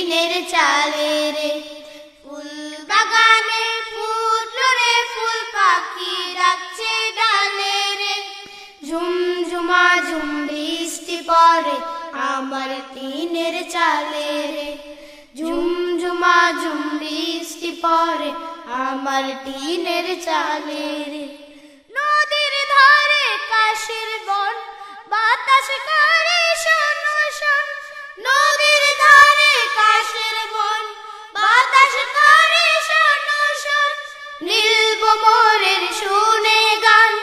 টিনের চালে রে। ফুল বাগানে ফুটলো রে ফুল, পাখি ডাকছে ডালে রে। ঝুমঝুমা ঝুম বৃষ্টি পড়ে আমার টিনের চালে রে। ঝুমঝুমা ঝুম বৃষ্টি পড়ে আমার টিনের চালে রে। নদীর ধারে কাশের বন, বাতাস করে শোন শোন। নদীর ধারে কাশের বন, বাতাস করে শোন শোন। নীলভোমরের শুনে গান,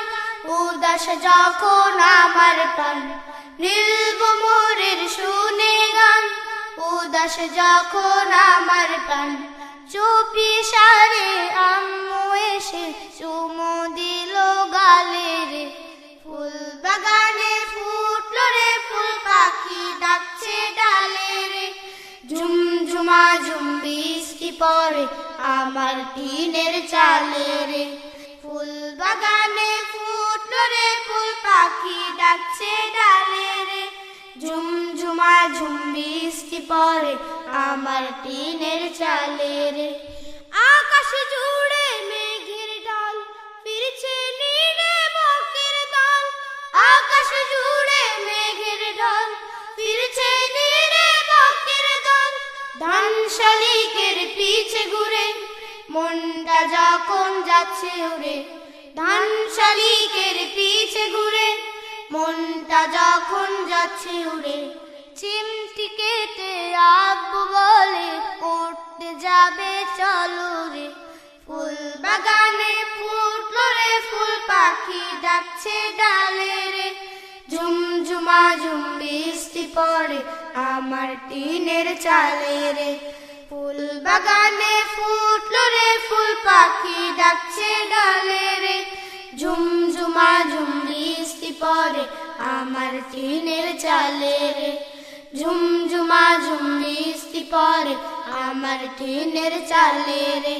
উদাস যখন আমার প্রাণ। নীলভোমরের শুনে গান, উদাস যখন আমার প্রাণ। চুপি সারে আম্মু এসে চুমু দিল গালে রে। ফুল বাগানে ফুটলো রে ফুল, পাখি ডাকছে ডালে রে। ঝুমঝুমা ঝুম বৃষ্টি পড়ে আমার টিনের চালে রে। ফুল বাগানে ফুটলো রে ফুল, পাখি ডাকছে ডালে রে। ঝুমঝুমা ঝুম বৃষ্টি পড়ে আমার টিনের চালে রে। আকাশ জুড়ে মেঘের ঢল, ফিরছে নীলে বকের দল। আকাশ জুড়ে মেঘের ঢল, ফিরছে নীলে বকের দল। ধান শালিকের পিছে ঘুরে মনটা যখন যাচ্ছে উড়ে। ধান শালিকের পিছে ঘুরে মনটা যখন যাচ্ছে উড়ে। চিমটি কেটে আব্বু বলে উঠতে যাবে চলো রে। ফুল বাগানে ফুটলো রে ফুল, পাখি ডাকছে ডালে রে। ঝুমঝুমা ঝুম বৃষ্টি পড়ে আমার টিনের চালে রে। ফুল বাগানে ফুটলো রে ফুল, পাখি ডাকছে ডালে রে। ঝুমঝুমা ঝুম বৃষ্টি পড়ে আমার টিনের চালে রে। ঝুমঝুমা ঝুম বৃষ্টি পড়ে আমার টিনের চালে রে।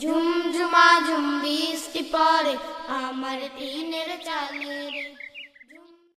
ঝুমঝুমা ঝুম বৃষ্টি পড়ে আমার টিনের চালে রে।